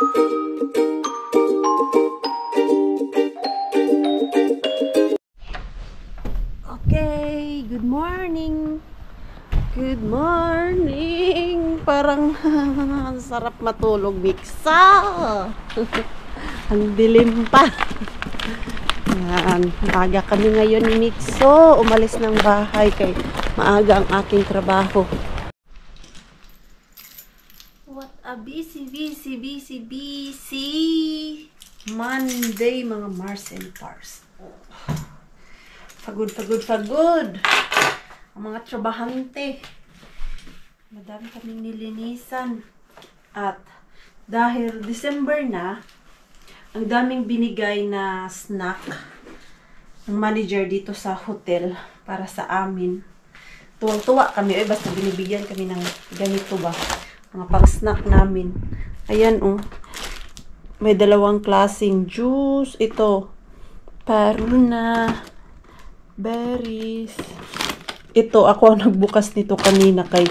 Okay, good morning. Good morning. Parang sarap matulog, Miksa. Ang dilim pa. Yan, maaga kami ngayon ni Mikso. Umalis ng bahay kay maaga ang aking trabaho. What a busy Monday, mga Mars and Pars. Pagod. Ang mga trabahante. Madami kaming nilinisan. At dahil December na, ang daming binigay na snack ng manager dito sa hotel para sa amin. Tuwang-tuwa kami. Basta binibigyan kami ng ganito ba. Mga pang-snack namin. Ayan, oh. May dalawang klaseng juice. Ito. Paruna. Berries. Ito, ako ang nagbukas nito kanina kay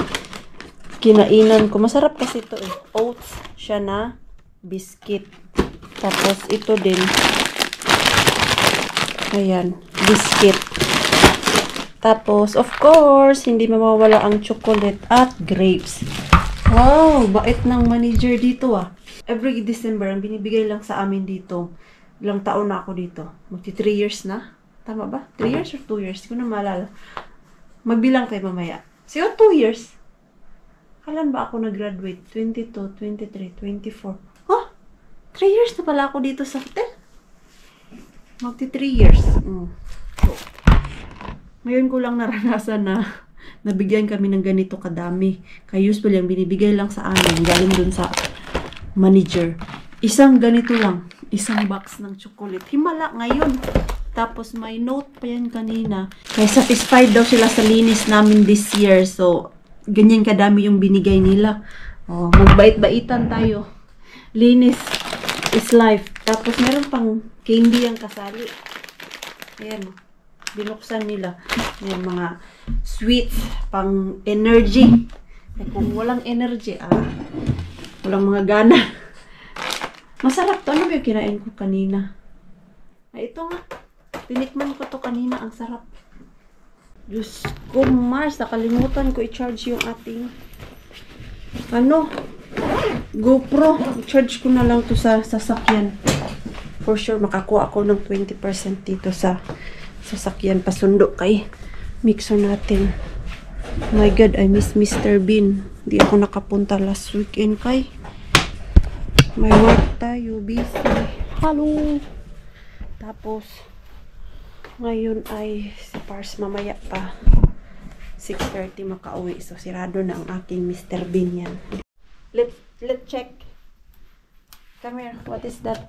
kinainan ko. Masarap kasi ito eh. Oats siya na biscuit. Tapos ito din. Ayan, biscuit. Tapos, of course, hindi mawawala ang chocolate at grapes. Wow, bait ng manager dito ah. Every December, ang binibigay lang sa amin dito. Ilang taon na ako dito. Magti 3 years na. Tama ba? 3 years or 2 years? Hindi ko na maalala. Magbilang tayo mamaya. So, 2 years. Kailan ba ako nag-graduate? 22, 23, 24. Oh! 3 years na pala ako dito sa hotel. Magti 3 years. So, ngayon ko lang naranasan na nabigyan kami ng ganito kadami. Kaya usually, ang binibigay lang sa amin, galing dun sa manager. Isang ganito lang. Isang box ng chocolate. Himala ngayon. Tapos may note pa yan kanina. Kaya satisfied daw sila sa linis namin this year. So, ganyan kadami yung binigay nila. Oh, magbait-baitan tayo. Linis is life. Tapos meron pang candy ang kasali. Ayan. Binuksan nila. Ayan, mga sweets. Pang energy. Ay, kung walang energy, walang mga gana. Masarap to. Ano ba yung kinain ko kanina? Ay, ito nga. Tinikman ko to kanina. Ang sarap. Diyos ko, Mars. Nakalimutan ko i-charge yung ating GoPro. I-charge ko na lang to sa sasakyan. For sure, makakuha ako ng 20% dito sa sasakyan. Pasundo kay mixer natin. My God, I miss Mr. Bean. Di ako nakapunta last weekend kay may work tayo. Busy. Hello. Tapos, ngayon ay si Pars mamaya pa 6:30 makauwi. So, sirado na ang aking Mr. Bean yan. Let's check. Come here. What is that?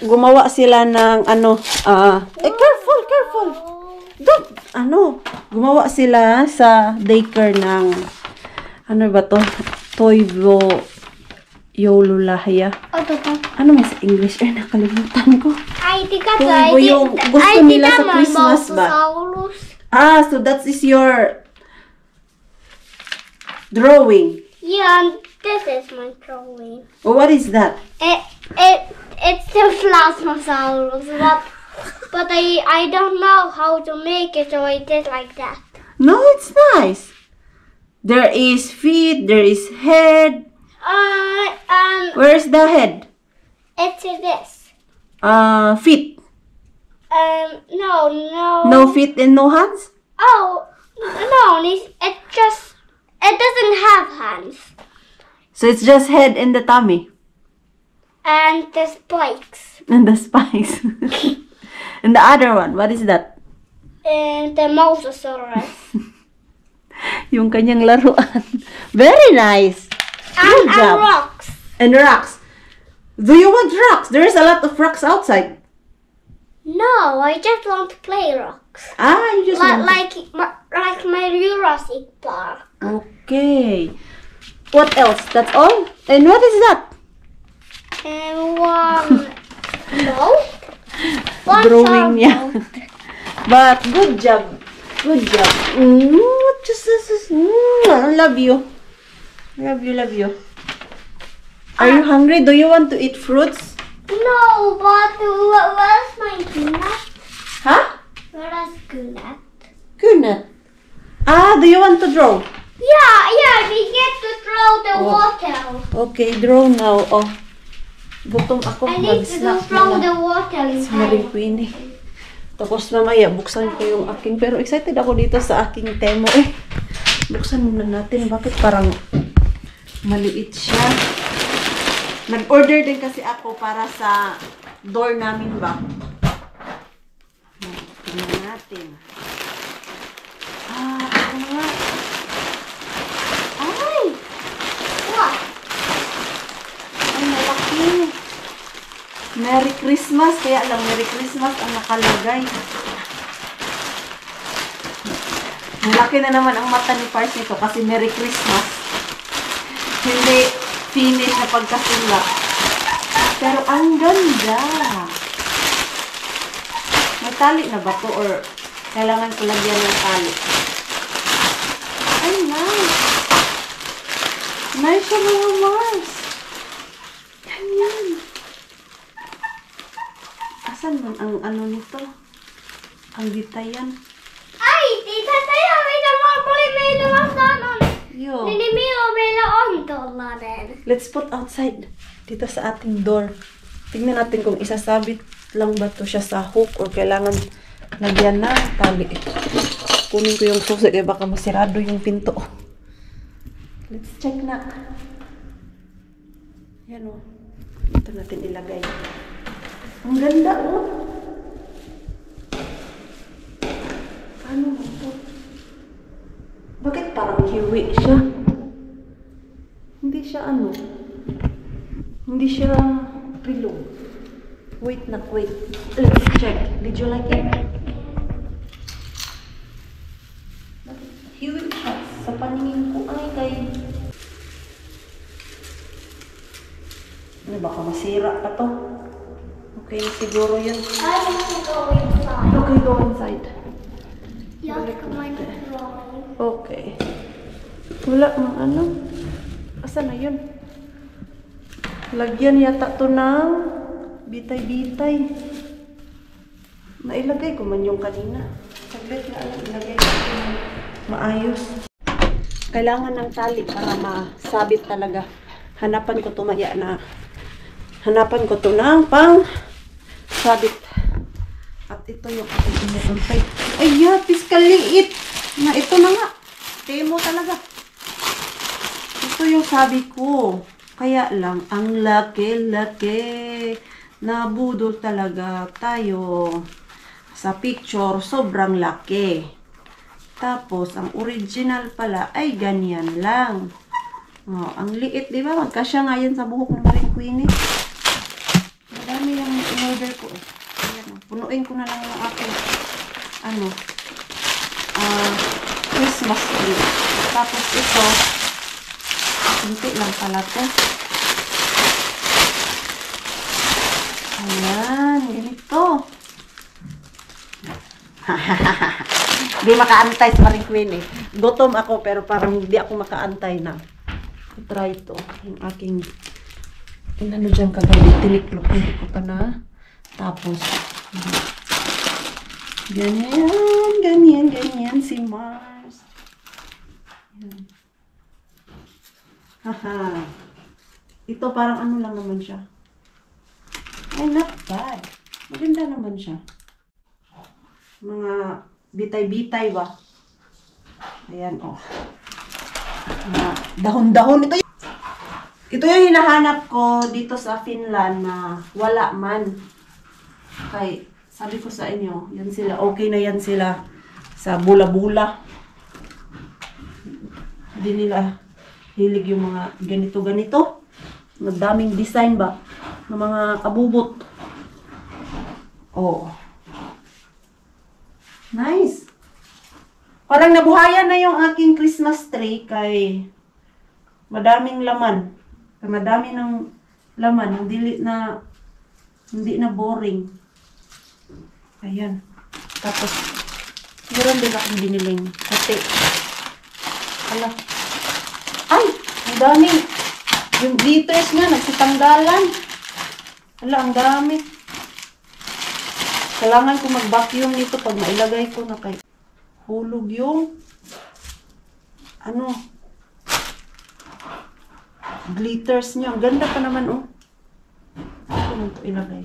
Gumawa sila ng careful. Don't, gumawa sila sa daycare ng ba to? Toivo Yolulahaya. Ano mas English? Ay, nakalimutan ko. Toivo yung gusto nila sa Christmas ba? So that is your drawing. Yeah, this is my drawing. Well, what is that? It's the Plasmosaurus, but I don't know how to make it, so I did like that. No, it's nice. There is feet, there is head. Where's the head? It's this. Feet. No. No feet and no hands? Oh, no, it doesn't have hands. So it's just head and the tummy. And the spikes. And the spikes. And the other one, what is that? And the Mosasaurus. Yung kanyang laruan. Very nice. Good job. And rocks. And rocks. Do you want rocks? There is a lot of rocks outside. No, I just want to play rocks. You just want like my Jurassic Park. Okay. What else? That's all? And what is that? And one boat. One drawing niya. sailboat. But good job. Good job. I love you. Love you. Are you hungry? Do you want to eat fruits? No, but where's my peanut? Huh? Where is peanut? Goodness. Do you want to draw? Yeah, we get to throw the Oh. water. Okay, draw now. Oh. Gutom ako. I need to Mag-snack throw na the lang. water Si Maring inside. Queenie. Tapos mamaya, buksan ko yung aking, pero excited ako dito sa aking Temo eh. Buksan muna natin, bakit parang maliit siya. Nag-order din kasi ako para sa door namin ba. Tingnan natin. Ito na nga. Ay! What? Ay, malaki. Merry Christmas. Kaya lang, Merry Christmas ang nakalagay. Malaki na naman ang mata ni Pars nito kasi Merry Christmas. Hindi finish na pagkasulat. Pero ang ganda. May tali na ba to or kailangan ko lagyan ng tali? Ay, nice. Nice siya mga Mars. Ganyan. Asan man ang ano nito? Ang bitayan. Ay, tita tayo, meidän oli meillä vasta on. Yo. Niin milloin meillä on tollanen? Let's put outside. Dito sa ating door. Tingnan natin kung isasabit lang ba to siya sa hook or kailangan lagyan na tali. Kunin ko yung susi kaya baka masirado yung pinto. Let's check na. Yan o. Ito natin ilagay. Ang ganda o. Ano ba ito? Bakit parang kiwi siya? Hindi siya ano. Hindi siya pillow. Wait. Let's check. Did you like it? Kiwi siya. Sa paningin ko ay kay... Ano baka masira pa to? Okay, siguro yun. I want to go inside. Okay, go inside. Jag ska man drawing. Okay. Wala mang ano. Asa na yun? Lagyan yata to ng bitay-bitay. Nailagay ko man yung kanina. Saglit na lang ilagay ko ng maayos. Kailangan ng tali para masabit talaga. Hanapan ko to maya na. Hanapan ko to ng pang sabit. At ito yung ating inuumpay. Ay, yatis kaliit. Na ito na nga. Temo talaga. Ito yung sabi ko. Kaya lang, ang laki-laki. Nabudol talaga tayo. Sa picture, sobrang laki. Tapos, ang original pala ay ganyan lang. Oh, ang liit, di ba? Magkasya nga yan sa buhok ng Maring Queenie. Madami yung in-order ko. Ayan, punuin ko na lang yung aking Christmas tree. Tapos ito, hindi lang pala to. Ayan, ganito. Hindi makaantay sa Maring Queenie. Gutom ako pero parang hindi ako makaantay na. Try to. Yung aking inano dyan kagabi. Tiniklop. Hindi ko pa na. Tapos, ganyan si Mars. Yan. Haha. Ito parang ano lang naman siya. Ay, not bad. Maganda naman siya. Mga bitay-bitay ba? Ayan, oh. Mga dahon-dahon. Ito yung hinahanap ko dito sa Finland na wala man. Kay, sabi ko sa inyo, yan sila, okay na yan sila sa bula-bula. Hindi nila hilig yung mga ganito-ganito. Madaming design ba? Ng mga kabubot. Oh. Nice. Parang nabuhayan na yung aking Christmas tree kay madaming laman. Kay madami ng laman. Hindi na boring. Ayan. Tapos, meron din akong biniling kate. Hala. Ay! Ang daming Yung glitters nga, nagsitanggalan. Hala, ang dami. Kailangan ko mag-vacuum nito pag mailagay ko na kay hulog yung ano, glitters niya. Ang ganda pa naman, oh. Ano ito ilagay?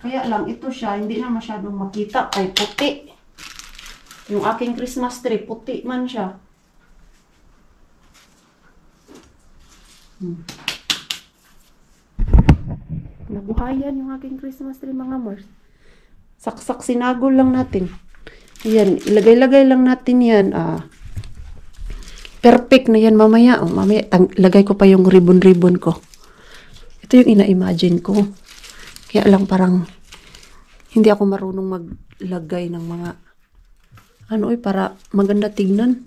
Kaya lang, ito siya, hindi na masyadong makita. Ay, puti. Yung aking Christmas tree, puti man siya. Nabuhayan yung aking Christmas tree, mga Mars. Saksak sinagol lang natin. Ayan, ilagay-lagay lang natin yan. Perfect na yan mamaya. Mamaya, lagay ko pa yung ribbon-ribbon ko. Ito yung ina-imagine ko. Kaya lang parang hindi ako marunong maglagay ng mga para maganda tignan.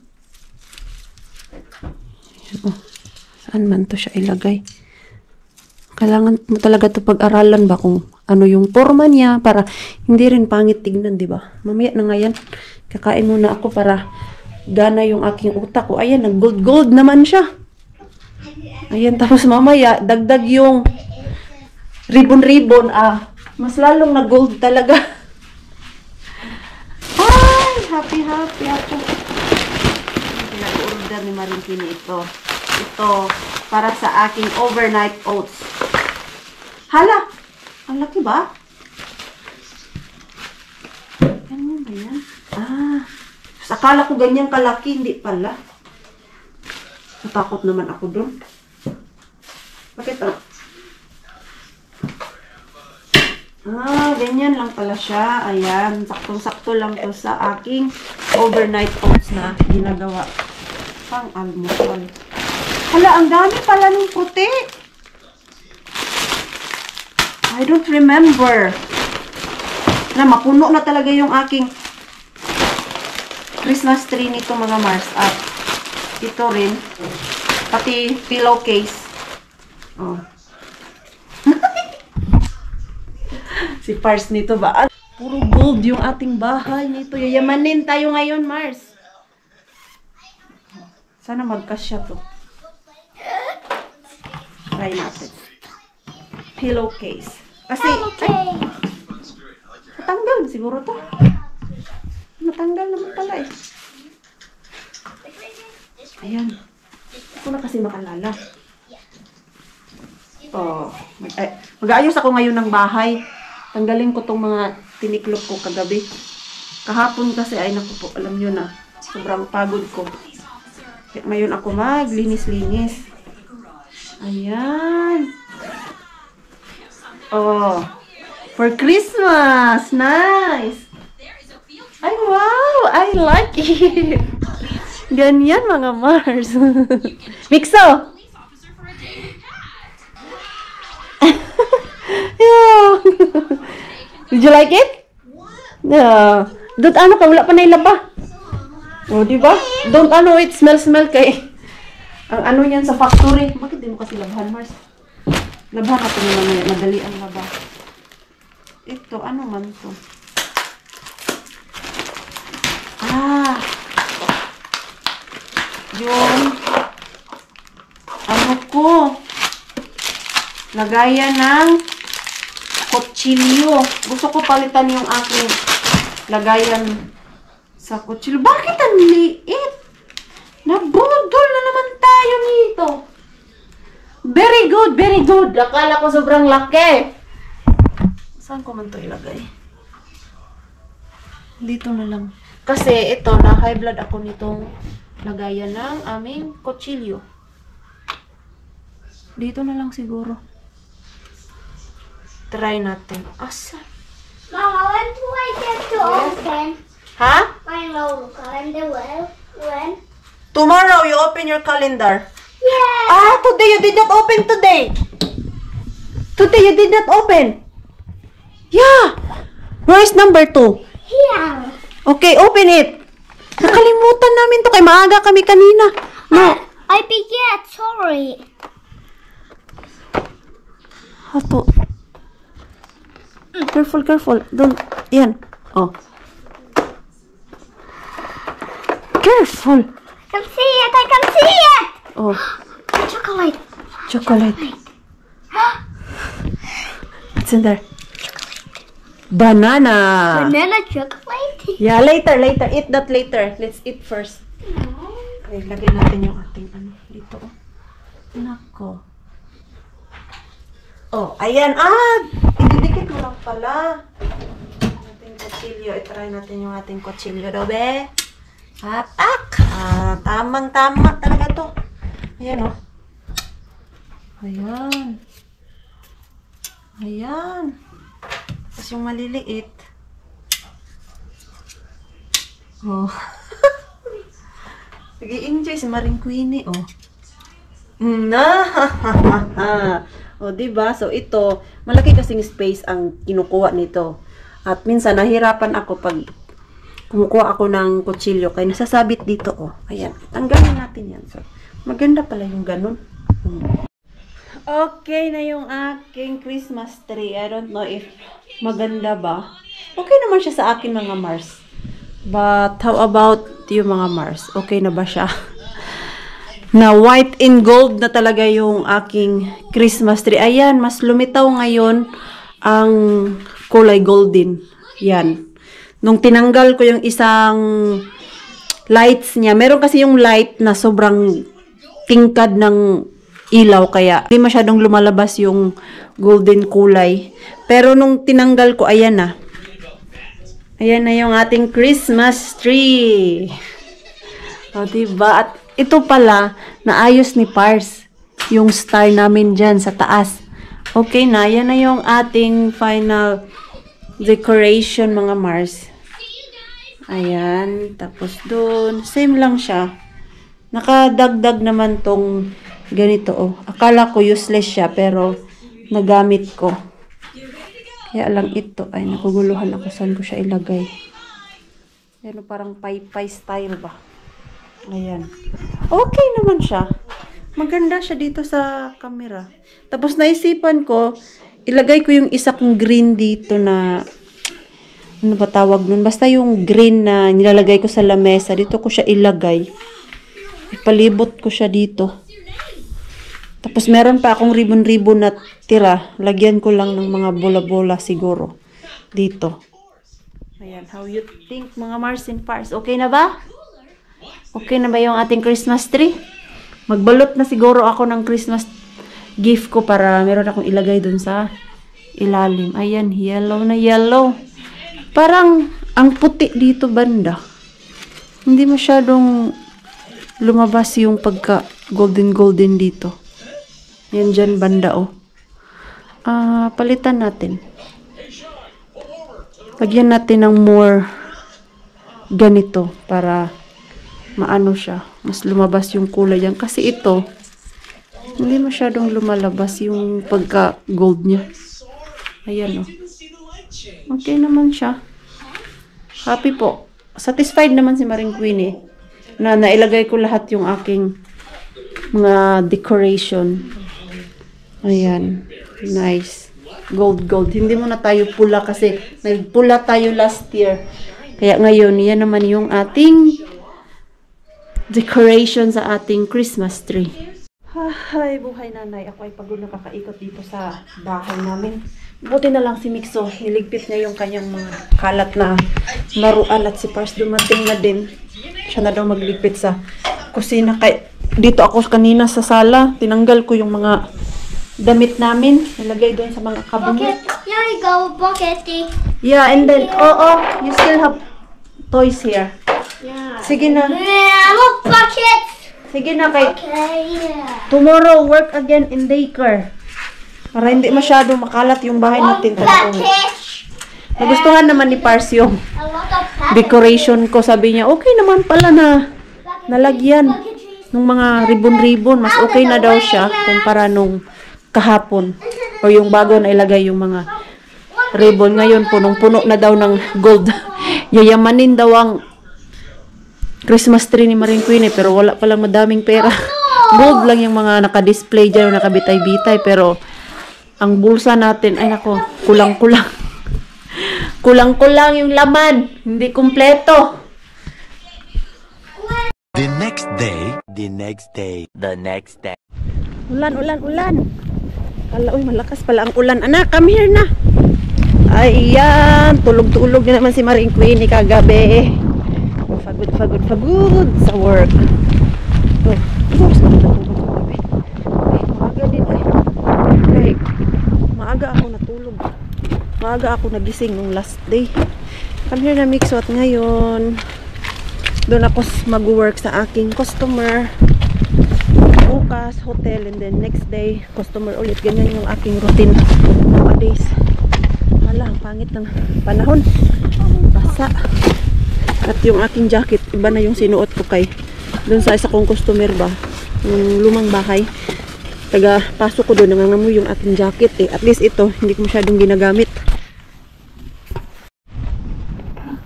Saan man to siya ilagay? Kailangan mo talaga to pag-aralan ba kung ano yung forma niya para hindi rin pangit tignan, di ba? Mamaya na nga yan. Kakain muna ako para gana yung aking utak ko. Ayan, nag-gold naman siya. Ayan, tapos mamaya, dagdag yung ribbon-ribbon. Mas lalong nag-gold talaga. Ay, happy ako. Pinag-order ni Marinkini ito. Ito, para sa aking overnight oats. Hala! Ang laki ba? Ganyan ba yan? Akala ko ganyan kalaki, hindi pala. Natakot naman ako doon. Bakit ganyan lang pala siya. Ayan, saktong-sakto lang to sa aking overnight oats na ginagawa. Pang almusal. Hala, ang dami pala ng puti. I don't remember. Mapuno na talaga yung aking Christmas tree nito, mga Mars. At ito rin. Pati pillowcase. Si Pars nito ba? Puro gold yung ating bahay nito. Yayamanin tayo ngayon, Mars. Sana magkasya to. Try natin. Pillowcase. Kasi, matanggal siguro to. Matanggal naman pala eh. Ayan. Ako na kasi makalala. Mag-aayos ako ngayon ng bahay. Tanggalin ko tong mga tiniklop ko kagabi. Kahapon kasi ay naku po, alam nyo na. Sobrang pagod ko. Kaya ngayon ako maglinis-linis. Ayan. For Christmas. Nice. Ay, wow. I like it. Ganyan, mga Mars. Mixo. Yeah. Did you like it? Yeah. Don't ka, wala pa na ilaba. Diba? Don't it smell kay ang niyan sa factory. Bakit di mo kasi labhan, Mars? Labhan natin naman, madali ang laba. Ito, man to? Yung lagayan ng kutsilyo. Gusto ko palitan yung aking lagayan sa kutsilyo. Bakit ang liit? Nabudol na naman tayo nito. Very good, very good. Akala ko sobrang laki. Saan ko man to ilagay? Dito na lang. Kasi ito, na high blood ako nitong lagayan ng aming kutsilyo. Dito na lang siguro. Try natin. Asa? Mama, when do I get to open? Ha? My old calendar. When? Tomorrow, you open your calendar. Yeah. Today you did not open today. Today you did not open. Yeah. Where is number 2? Here. Okay, open it. Nakalimutan namin to. Kay maaga kami kanina. No. I forget. Sorry. Hato. Careful, careful. Don't. Yan. Careful. I can see it. I can see it. Oh. The chocolate. Chocolate. What's in there? Banana. Banana chocolate? Yeah, later. Eat that later. Let's eat first. Okay, lagay natin yung ating ano dito. Nako. Oh, ayan. Ididikit mo lang pala. Ating kutsilyo. I-try natin yung ating kutsilyo daw, be. Hapak. Tamang-tama talaga to. Ayan, oh. Ayan. Ayan. Tapos yung maliliit. Oh. Nag-i-enjoy si Maring Queenie, oh. O, diba? So, ito, malaki kasing space ang kinukuha nito. At minsan, nahirapan ako pag kumukuha ako ng kutsilyo. Kaya nasasabit dito, oh. Ayan. Tanggalin natin yan. So, maganda pala yung ganun. Okay na yung aking Christmas tree. I don't know if maganda ba. Okay naman siya sa akin, mga Mars. But, how about yung mga Mars? Okay na ba siya? Na white and gold na talaga yung aking Christmas tree. Ayan, mas lumitaw ngayon ang kulay golden. Yan. Nung tinanggal ko yung isang lights niya, meron kasi yung light na sobrang tingkad ng ilaw, kaya hindi masyadong lumalabas yung golden kulay. Pero nung tinanggal ko, ayan na. Ayan na yung ating Christmas tree. O, diba? At ito pala, naayos ni Pars yung star namin dyan sa taas. Okay na, yan na yung ating final decoration, mga Mars. Ayan, tapos dun, same lang siya. Nakadagdag naman tong ganito, oh. Akala ko useless siya, pero nagamit ko. Kaya lang ito, ay nakuguluhan ako saan ko siya ilagay. Ano, parang pay-pay style ba? Ayan. Okay naman siya. Maganda siya dito sa camera. Tapos naisipan ko, ilagay ko yung isa kong green dito na, ano ba tawag nun? Basta yung green na nilalagay ko sa lamesa, dito ko siya ilagay. Ipalibot ko siya dito. Tapos meron pa akong ribbon-ribbon na tira. Lagyan ko lang ng mga bola-bola siguro. Dito. Ayan. How you think, mga Mars and Pars? Okay na ba? Okay na ba yung ating Christmas tree? Magbalot na siguro ako ng Christmas gift ko para meron akong ilagay dun sa ilalim. Ayan. Yellow na yellow. Parang ang puti dito banda. Hindi masyadong lumabas yung pagka golden dito. Yan dyan banda, oh. Palitan natin. Lagyan natin ng more ganito para maano siya. Mas lumabas yung kulay yan. Kasi ito, hindi masyadong lumalabas yung pagka-gold niya. Ayan, oh. Okay naman siya. Happy po. Satisfied naman si Maring Queenie na nailagay ko lahat yung aking mga decoration. Ayan. Nice. Gold. Hindi mo na tayo pula kasi nagpula tayo last year. Kaya ngayon, yan naman yung ating decoration sa ating Christmas tree. Ay, buhay nanay. Ako ay pagod na kakaikot dito sa bahay namin. Buti na lang si Mixo. Niligpit niya yung kanyang mga kalat na laruan at si Pars dumating na din. Siya na daw magligpit sa kusina. Dito ako kanina sa sala. Tinanggal ko yung mga damit namin. Nilagay doon sa mga cabinet. Here you go, buckety. Yeah, and then, you still have toys here. Yeah. Sige na. Look, buckets. Sige na, kay Okay, yeah. tomorrow, work again in daycare. Para hindi masyado makalat yung bahay natin. Package. Nagustuhan naman ni Pars yung A lot of packages. decoration ko. Sabi niya, okay naman pala na nalagyan ng mga ribbon-ribbon. Mas okay na daw siya kumpara nung kahapon. O yung bago na ilagay yung mga ribbon. Ngayon, punong-puno na daw ng gold. Yayamanin daw ang Christmas tree ni Maring Queenie, pero wala palang madaming pera. Gold lang yung mga naka-display dyan, nakabitay-bitay, pero ang bulsa natin, ay nako, kulang-kulang. Kulang-kulang yung laman. Hindi kumpleto. The next day. Ulan, ulan, ulan. Kala, uy, malakas pala ang ulan. Anak, come here na. Ayan, tulog-tulog na naman si Maring Queenie kagabi. Pagod sa work. Oh, oras na natulog kagabi. Ay, maaga din ay. Ay, maaga ako natulog. Maaga ako nagising nung last day. Come here na, Mixot. Ngayon, doon ako mag-work sa aking customer. Bukas, hotel, and then next day, customer ulit. Ganyan yung aking routine nowadays. Hala, ang pangit ng panahon. Basa. At yung aking jacket, iba na yung sinuot ko kay doon sa isa kong customer ba, yung lumang bahay. Taga pasok ko doon, nangangamoy yung aking jacket eh. At least ito, hindi ko masyadong ginagamit.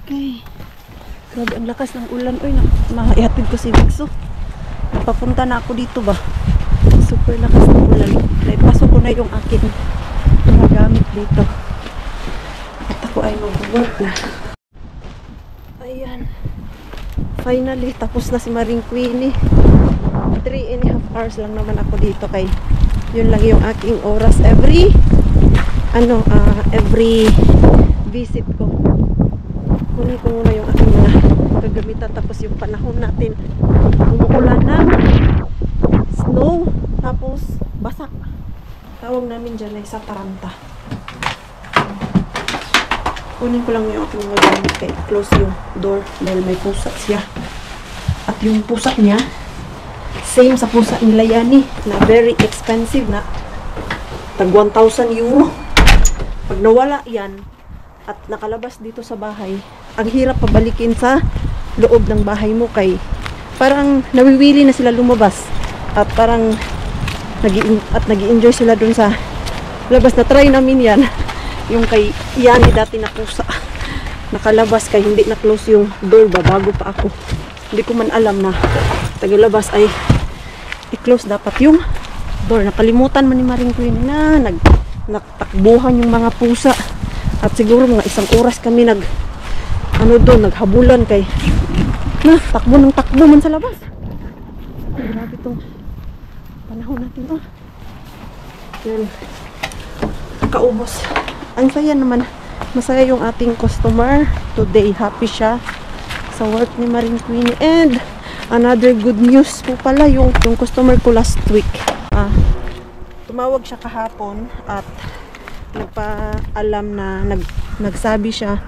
Okay. Grabe ang lakas ng ulan. Uy, maihatid ko si Vixo. Papunta na ako dito ba. Super lakas ng ulan. Naipasok ko na yung aking mga gamit dito. At ako ay mag-work na. Ayan. Finally, tapos na si Maring Queenie. 3.5 hours lang naman ako dito kay yun lang yung aking oras every visit ko. Kunin ko muna yung aking mga kagamitan tapos yung panahon natin umuulan na snow tapos basak. Tawag namin dyan ay sa taranta. Kunin ko lang yung aking mga gamit kay close yung door dahil may pusa siya. At yung pusa niya same sa pusa nila Yani na very expensive na tag 1,000 euro. Pag nawala yan at nakalabas dito sa bahay, ang hirap pabalikin sa loob ng bahay mo kay parang nawiwili na sila lumabas at parang nag-i-enjoy sila dun sa labas. Na try namin yan yung kay Yani dati na pusa nakalabas kay hindi na close yung door ba bago pa ako. Hindi ko man alam na tagalabas ay i-close dapat yung door. Nakalimutan man ni Maring Queenie na nagtakbuhan yung mga pusa at siguro mga 1 oras kami naghabulan kay takbo ng takbo man sa labas. Ay, grabe itong panahon natin Yan, kaubos. Ang saya naman, masaya yung ating customer today, happy siya sa work ni Maring Queenie. And another good news po pala yung customer ko last week. Tumawag siya kahapon at nagpaalam na nagsabi siya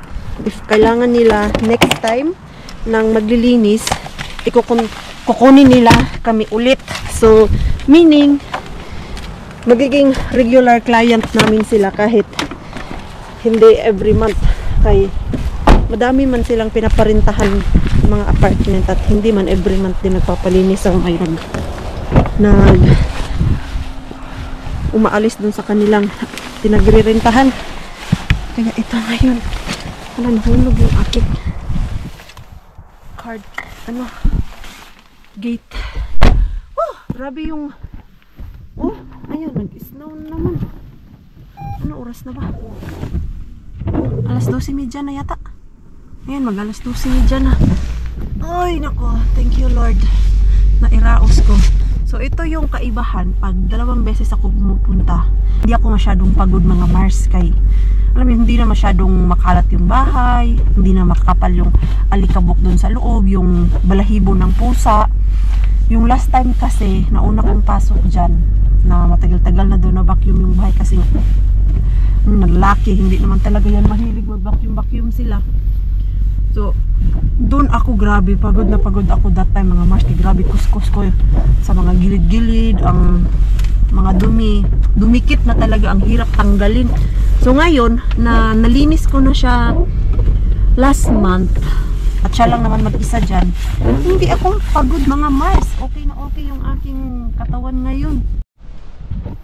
if kailangan nila next time nang maglilinis kukunin nila kami ulit. So meaning magiging regular client namin sila kahit hindi every month kay madami man silang pinaparintahan mga apartment at hindi man every month din nagpapalinis ang may umaalis dun sa kanilang pinagrirentahan. Kaya ito ngayon nahulog yung aking card gate. Grabe yung ayan, nag-snow naman. Ano oras na ba? Alas 12:30 na yata. Ayan, mag alas 12:30 na. Ay, nako. Thank you, Lord. Nairaos ko. So, ito yung kaibahan. Pag 2 beses ako pumupunta, hindi ako masyadong pagod mga Mars kay alam mo, hindi na masyadong makalat yung bahay, hindi na makakapal yung alikabok dun sa loob, yung balahibo ng pusa. Yung last time kasi, nauna kong pasok dyan, na matagal-tagal na doon na vacuum yung bahay kasi naglaki, hindi naman talaga yan mahilig mag-vacuum sila. So, doon ako grabe, pagod na pagod ako that time mga Mars, grabe kuskus ko sa mga gilid-gilid, ang mga dumikit na talaga, ang hirap tanggalin. So ngayon, nalinis ko na siya last month at siya lang naman mag-isa dyan. Hindi ako pagod mga Mars, okay na okay yung aking katawan ngayon.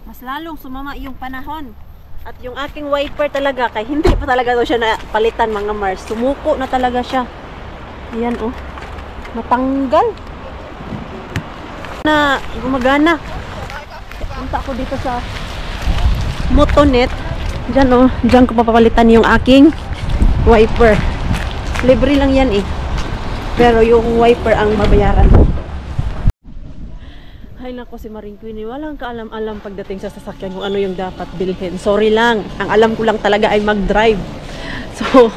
Mas lalong sumama yung panahon. At yung aking wiper talaga, kay hindi pa talaga daw siya napalitan mga Mars. Sumuko na talaga siya. Ayan natanggal. Na gumagana. Punta ako dito sa Motonet. Diyan ko papapalitan yung aking wiper. Libre lang yan Pero yung wiper ang babayaran. Ay nako, si Maring Queenie, walang kaalam-alam pagdating sa sasakyan kung ano yung dapat bilhin. Sorry lang, ang alam ko lang talaga ay mag-drive. So,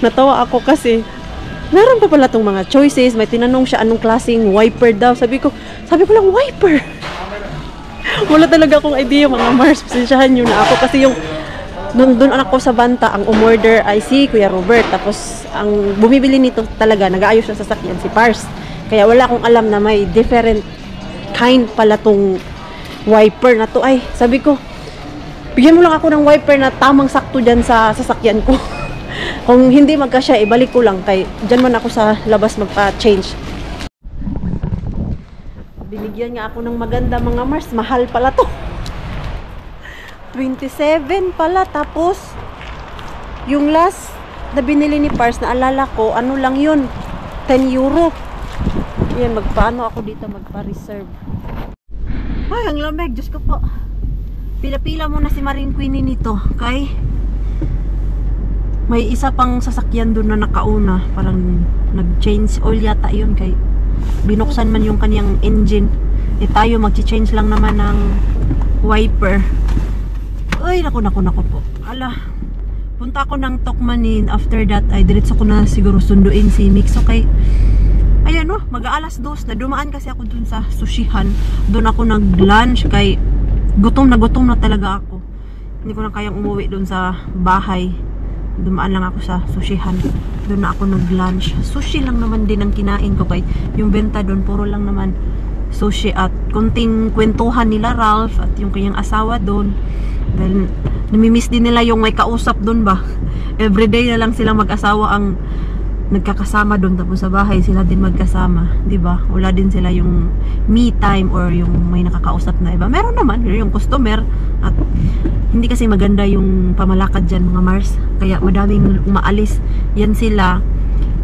natawa ako kasi meron pa pala tong mga choices. May tinanong siya anong klaseng wiper daw. Sabi ko lang wiper. Wala talaga akong idea mga Mars. Pasensyahan nyo na ako kasi yung doon anak ko sa Banta, ang umorder ay si Kuya Robert. Tapos ang bumibili nito talaga, nag-aayos ng sasakyan si Pars. Kaya wala akong alam na may different kind pala tong wiper na to. Ay, sabi ko, bigyan mo lang ako ng wiper na tamang sakto dyan sa sasakyan ko. Kung hindi magkasya, ibalik ko lang. Kay dyan man ako sa labas magpa-change. Binigyan nga ako ng maganda mga Mars. Mahal pala to. 27 pala. Tapos, yung last na binili ni Pars, na alala ko, ano lang yun? 10 euro. Yan, magpaano ako dito, magpa-reserve. Ay, ang lamig, Diyos ko po. Pila-pila muna si Maring Queenie nito. Kay may isa pang sasakyan doon na nakauna. Parang nag-change oil yata yun. Kay binuksan man yung kanyang engine. Eh tayo, mag-change lang naman ng wiper. Ay, naku po. Ala, punta ako ng Tokmanin. After that, ay diretso ko na siguro sunduin si Mix. Okay. Ayan no, mag-aalas 2 na dumaan kasi ako dun sa sushihan. Doon ako nag-lunch kay gutom na talaga ako. Hindi ko na kayang umuwi dun sa bahay. Dumaan lang ako sa sushihan. Doon na ako nag-lunch. Sushi lang naman din ang kinain ko kay yung benta doon puro lang naman sushi at konting kwentuhan nila Ralph at yung kanyang asawa doon. Dahil namimiss din nila yung may kausap doon ba. Everyday na lang silang mag-asawa ang nagkakasama doon, tapos sa bahay sila din magkasama, 'di ba? Wala din sila yung me time or yung may nakakausap na iba. Meron naman yung customer at hindi kasi maganda yung pamalakad diyan mga Mars. Kaya madaming umaalis. Yan sila,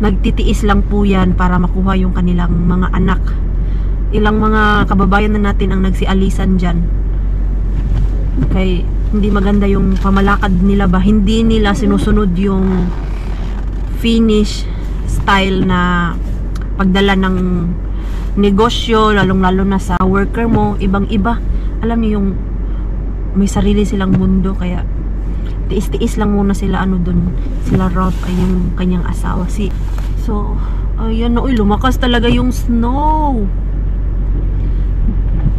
nagtitiis lang po yan para makuha yung kanilang mga anak. Ilang mga kababayan na natin ang nagsialisan diyan. Kaya hindi maganda yung pamalakad nila ba? Hindi nila sinusunod yung finish style na pagdala ng negosyo, lalong-lalo na sa worker mo, ibang-iba. Alam niyo yung may sarili silang mundo, kaya tiis-tiis lang muna sila doon. Sila Ralph ay yung kanyang asawa. So, ayan na, lumakas talaga yung snow.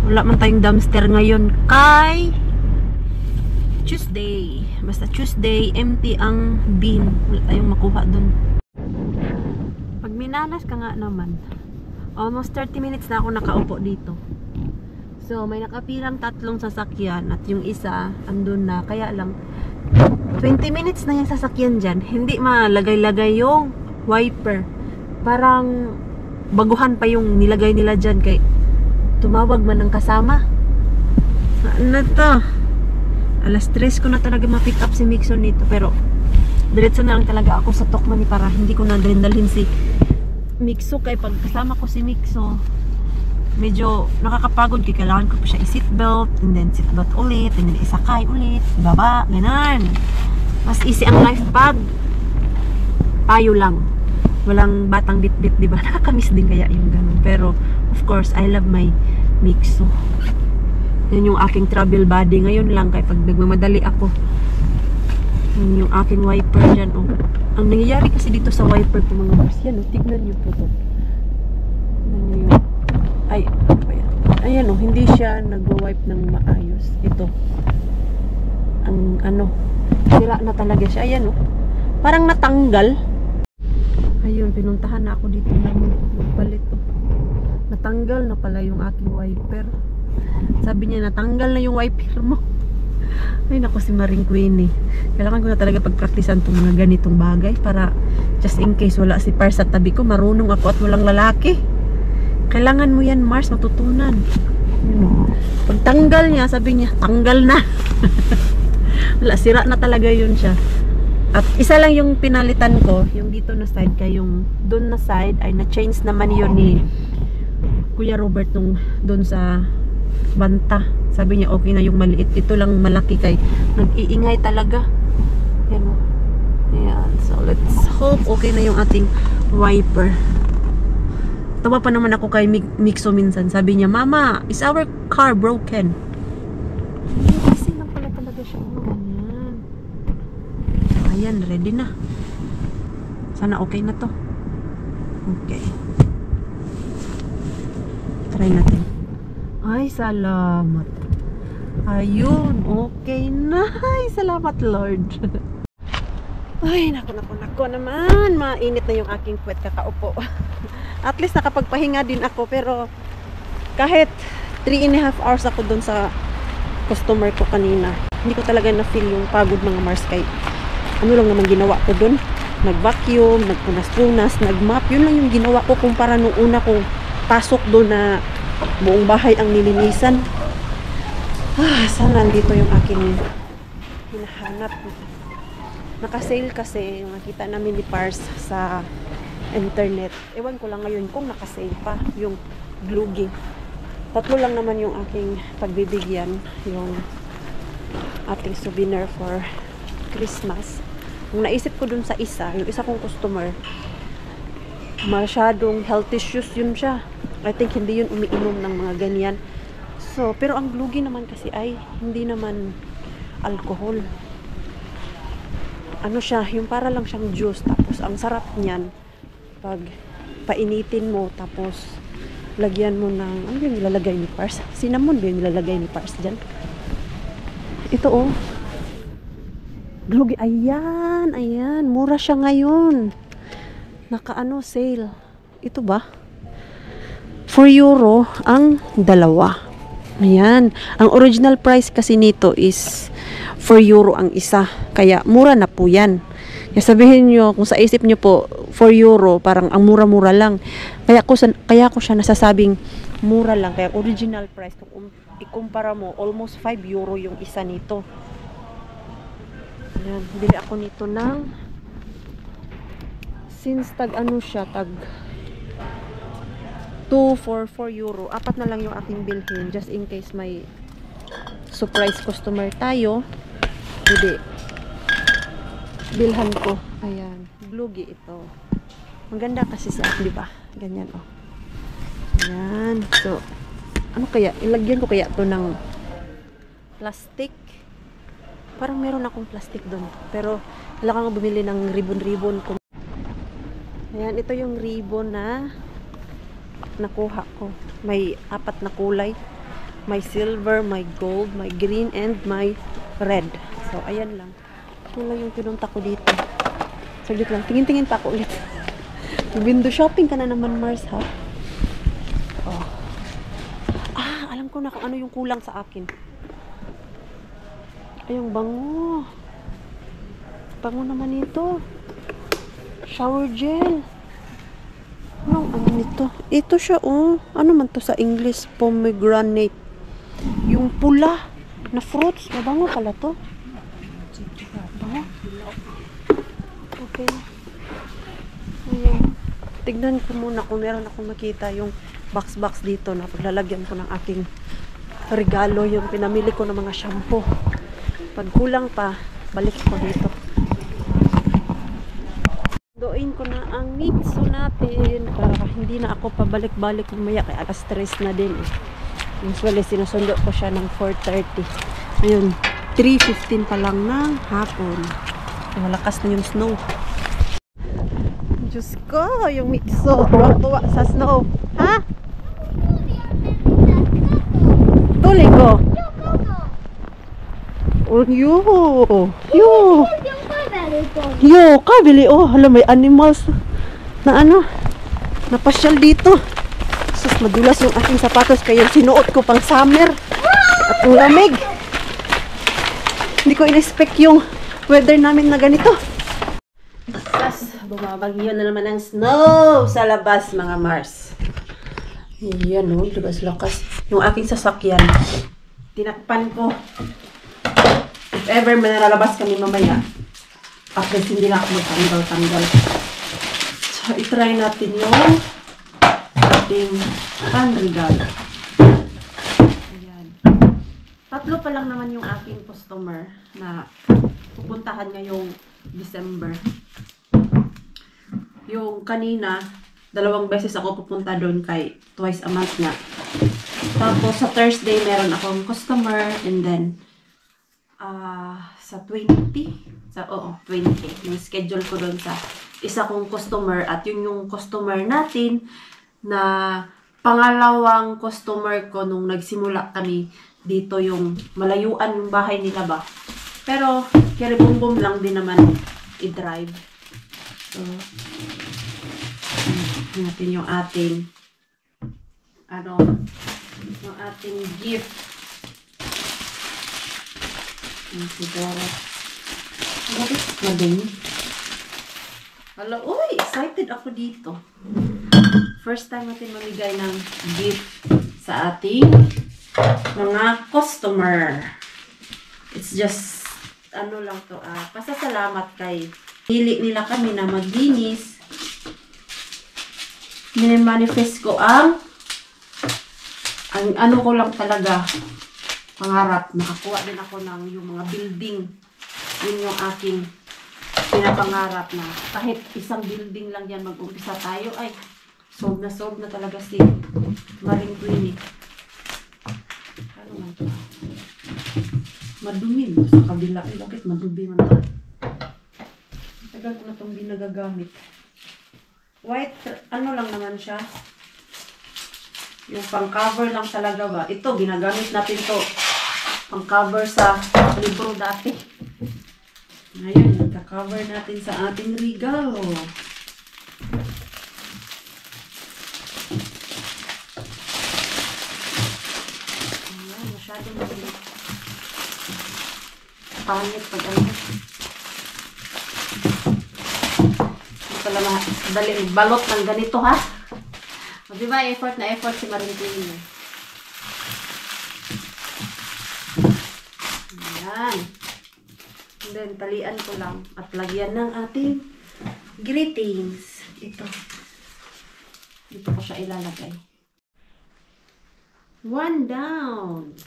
Wala man tayong dumpster ngayon kay Tuesday. Basta Tuesday, empty ang bin. Wala tayong makuha doon. Pag minanas ka nga naman, almost 30 minutes na ako nakaupo dito. So, may nakapilang 3 sasakyan at yung isa andun na. Kaya lang, 20 minutes na yung sasakyan dyan. Hindi malagay-lagay yung wiper. Parang baguhan pa yung nilagay nila dyan. Kay tumawag man ng kasama. Ano to? Alas 3 ko na talaga ma-pick up si Mixon nito. Pero diretso na lang talaga ako sa Tokman para hindi ko na dalhin si Mixo. Kaya pag kasama ko si Mixo, medyo nakakapagod. Kailangan ko pa siya i-seatbelt, and then seatbelt ulit, and then isakay ulit, baba, ganan. Mas easy ang life bag. Tayo lang. Walang batang bit-bit, diba? Nakakamiss din kaya yung ganun. Pero, of course, I love my Mixo. Yan yung aking travel buddy. Ngayon lang, kaya pag nagmamadali ako, yan yung aking wiper dyan. Oh. Ang nangyayari kasi dito sa wiper ko mga Mars, yan, oh, tignan nyo po to. Tignan nyo yung, ay, ano ba yan? Ayan, oh, hindi siya nagwa-wipe ng maayos. Ito. Ang, sira na talaga siya. Ayan, oh. Parang natanggal. Ayun, pinuntahan na ako dito ng magpalit, oh. Natanggal na pala yung aking wiper. Sabi niya, natanggal na yung wiper mo. Ay naku, si Maring Queenie. Kailangan ko na talaga pagpraktisan itong mga ganitong bagay para just in case wala si Pars sa tabi ko, marunong ako at walang lalaki. Kailangan mo yan, Mars, matutunan. Pag tanggal niya, sabi niya, tanggal na. Wala, sira na talaga yun siya. At isa lang yung pinalitan ko, yung dito na side, kaya yung doon na side ay na-change naman yun ni Kuya Robert nung doon sa Banta. Sabi niya okay na yung maliit, ito lang malaki kay nag-iingay talaga. Yan o. Ayan. So let's hope okay na yung ating wiper. Tawa pa naman ako kay Mixo minsan. Sabi niya, Mama, is our car broken? Kasi lang pala talaga siya. Ganyan. Ayan, ready na. Sana okay na to. Okay. Try natin. Ay, salamat. Ayun, okay na. Ay, salamat Lord. Ay, naku naman. Mainit na yung aking puwet kakaupo. At least nakapagpahinga din ako. Pero kahit 3.5 hours ako dun sa customer ko kanina, hindi ko talaga na-feel yung pagod mga Mars. Kay ano lang naman ginawa ko dun. Nag-vacuum, nagpunas-punas, nag-mop. Yun lang yung ginawa ko kumpara nung una kong pasok dun na buong bahay ang nilinisan. Sana nandito yung aking hinahanap. Naka-sale kasi yung nakita namin ni Pars sa internet. Ewan ko lang ngayon kung naka-sale pa yung Glugi. 3 lang naman yung aking pagbibigyan, yung ating souvenir for Christmas. Kung naisip ko dun sa yung isa kong customer, masyadong health issues yun siya. I think hindi yun umiinom ng mga ganyan. So, pero ang Glugi naman kasi ay hindi naman alcohol. Ano siya, yung para lang siyang juice. Tapos ang sarap niyan pag painitin mo, tapos lagyan mo ng, ano yung nilalagay ni Pars? Cinnamon ba yung nilalagay ni Pars dyan? Ito oh. Glugi, ayan. Mura siya ngayon. Sale. Ito ba? €4 ang dalawa. Ayan. Ang original price kasi nito is €4 ang isa. Kaya mura na po yan. Kaya sabihin nyo, kung sa isip nyo po, €4, parang ang mura-mura lang. Kaya ko siya nasasabing mura lang. Kaya original price, kung ikumpara mo, almost €5 yung isa nito. Ayan. Bili ako nito ng, since tag 2 for €4. 4 na lang yung aking bilhin just in case may surprise customer tayo. Hindi. Bilhan ko. Ayan. Glugi ito. Maganda kasi siya, di ba? Ganyan oh. Ayan. So, ano kaya? Ilagyan ko kaya to ng plastic. Parang meron akong plastic doon. Pero, kailangan ko bumili ng ribbon-ribbon. Ayan. Ito yung ribbon na nakuha ko. May 4 na kulay. May silver, may gold, may green, and may red. So, ayan lang. Ito lang yung pinunta ko dito. Saglit lang. Tingin-tingin pa ako ulit. Window shopping ka na naman, Mars, ha? Oh. Alam ko na kung ano yung kulang sa akin. Ay, yung bango. Bango naman ito. Shower gel. Ano nito? Ito siya, oh. Ano man to sa English? Pomegranate. Yung pula na fruits. Mabango pala to. Bango. Okay. Ayan. Tignan ko muna kung meron akong makita yung box dito na paglalagyan ko ng aking regalo. Yung pinamili ko ng mga shampoo. Pag kulang pa, balik ko dito. Doin ko na ang mixo natin para hindi na ako pabalik-balik mamaya kaya stress na din eh. Usually sinusundo ko siya ng 4:30. Ayun, 3:15 pa lang ng hapon. Malakas na yung snow. Diyos ko, yung mixo. Tuwa sa snow. Ha? Tuloy ko. Oh, Yo, kabili. Oh, hala, may animals na napasyal dito. Sus, madulas yung aking sapatos kaya sinuot ko pang summer. At ang lamig. Hindi ko in-expect yung weather namin na ganito. Sus, bumabagyo na naman ang snow sa labas, mga Mars. Yan, oh, lakas-lakas. Yung aking sasakyan, tinakpan ko. If ever manaralabas kami mamaya, at least hindi na ako magtanggal-tanggal. So, itry natin yung ating pan-regalo. Ayan. 3 pa lang naman yung aking customer na pupuntahan ngayong December. Yung kanina, 2 beses ako pupunta doon kay twice a month nga. Tapos sa Thursday meron akong customer and then sa 20 yung schedule ko doon sa isa kong customer at yun yung customer natin na pangalawang customer ko nung nagsimula kami dito, yung malayuan yung bahay nila ba. Pero kiribum-bum lang din naman i-drive. So, natin yung ating yung ating gift. Siguro. Bakit madumi? Hala, uy! Excited ako dito. First time natin mamigay ng gift sa ating mga customer. It's just, lang to, pasasalamat kay hili nila kami na maglinis. Minimanifest ko ang ano ko lang talaga, pangarap. Nakakuha din ako ng yung mga building. Yun yung aking pinapangarap na kahit isang building lang yan mag-umpisa tayo, ay solve na talaga si Maring Queenie. Ano man ito? Madumi mo sa kabila. Ay, bakit madumi man ito? Tagal ko na itong binagagamit. White, lang naman siya. Yung pang-cover lang talaga ba? Ito, ginagamit natin to. Pang-cover sa libro dati. Ngayon, nagka-cover natin sa ating regalo. Ayan, masyadong maliit. Pangit pag ano. Pala madaling balot ng ganito, ha? O, diba, effort na effort si Maring Queenie. Ayan. And then, talian ko lang at lagyan ng ating greetings. Ito. Dito ko siya ilalagay. 1 down.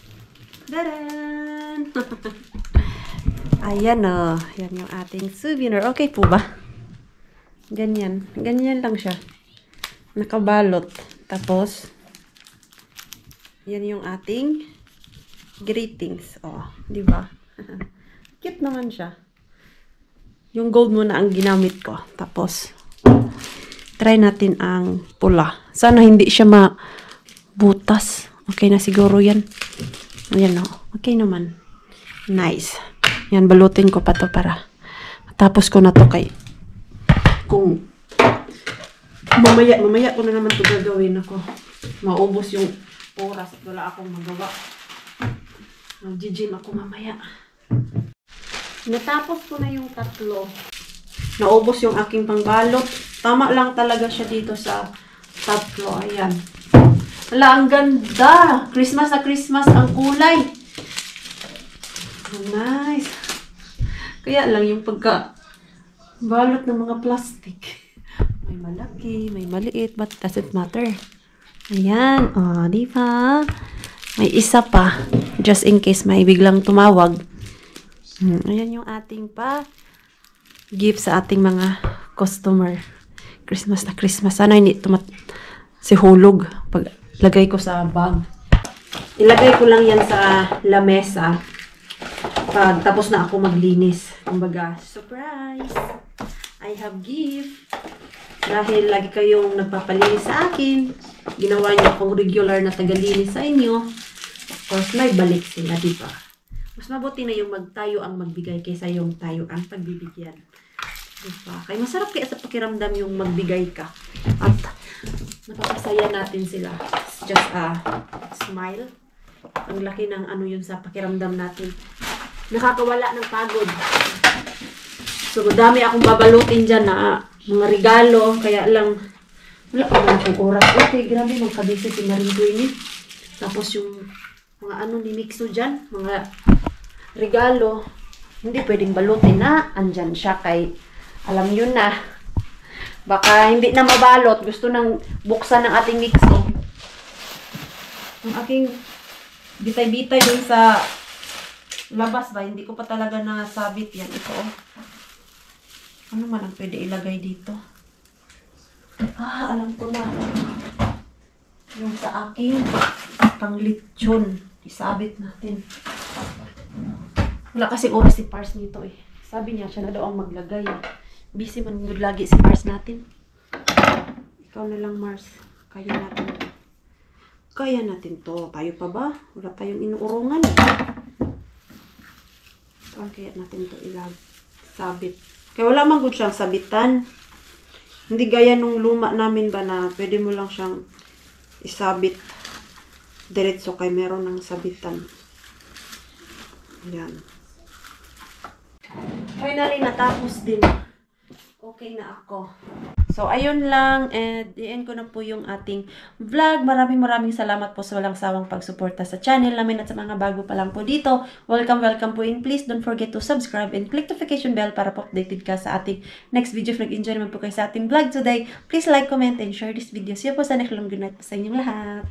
Dadan! Ayan o. Yan yung ating souvenir. Okay po ba? Ganyan. Ganyan lang siya. Nakabalot. Tapos, yan yung ating greetings. Oh, di ba? Cute naman siya. Yung gold muna ang ginamit ko. Tapos, try natin ang pula. Sana hindi siya mabutas. Okay na siguro yan. Ayan o. Okay naman. Nice. Yan, balutin ko pa to para tapos ko na to kay kung mamaya ko na naman ito gagawin ako. Maubos yung oras at wala akong magawa. Mag-gym ako mamaya. Natapos ko na yung 3. Naubos yung aking pangbalot. Tama lang talaga siya dito sa 3. Ayan. Wala, ang ganda. Christmas na Christmas ang kulay. Nice. Kaya lang yung balot ng mga plastic. May malaki, may maliit, but doesn't matter. Ayan. O, di ba? May isa pa. Just in case may biglang tumawag. Ayan yung ating gift sa ating mga customer. Christmas na Christmas. Sana hindi si hulog pag lagay ko sa bag. Ilagay ko lang yan sa lamesa pag tapos na ako maglinis. Kumbaga, surprise! I have gift. Dahil lagi kayong nagpapalinis sa akin, ginawa niyo akong regular na tagalinis sa inyo. Of course, may balik sila, diba? Mas mabuti na yung tayo ang magbigay kaysa yung tayo ang pagbibigyan. Diba? Kaya masarap kaya sa pakiramdam yung magbigay ka. At napapasaya natin sila. It's just a smile. Ang laki ng ano yun sa pakiramdam natin. Nakakawala ng pagod. So, dami akong babalutin dyan na mga regalo. Kaya lang, wala pa naman akong oras. Okay, grabe magkabisi si Maring Queenie. Tapos yung mga ano ni Mixo dyan, mga regalo, hindi pwedeng balutin na. Andyan siya kay, alam yun na. Baka hindi na mabalot. Gusto nang buksan ng ating Mixo. Ang aking bitay-bitay dun sa labas ba, hindi ko pa talaga nasabit yan. Ito, oh. Ano man ang pwede ilagay dito? Alam ko na. Yung sa akin, pang lechon. Isabit natin. Wala kasi oras si Pars nito eh. Sabi niya, siya na daw ang maglagay. Busy man good lagi si Pars natin. Ikaw na lang, Mars. Kaya natin. Kaya natin to. Tayo pa ba? Wala tayong inuurungan. Saan kaya natin to sabit? Kaya wala man good siyang sabitan. Hindi gaya nung luma namin ba na pwede mo lang siyang isabit diretso kay meron ng sabitan. Ayan. Finally, natapos din. Okay na ako. So, ayun lang. And i-end ko na po yung ating vlog. Maraming salamat po sa walang sawang pagsuporta sa channel namin at sa mga bago pa lang po dito. Welcome po and please don't forget to subscribe and click notification bell para po updated ka sa ating next video. If nag-enjoy naman po kayo sa ating vlog today, please like, comment, and share this video. See you po sa next long good night po sa inyong lahat.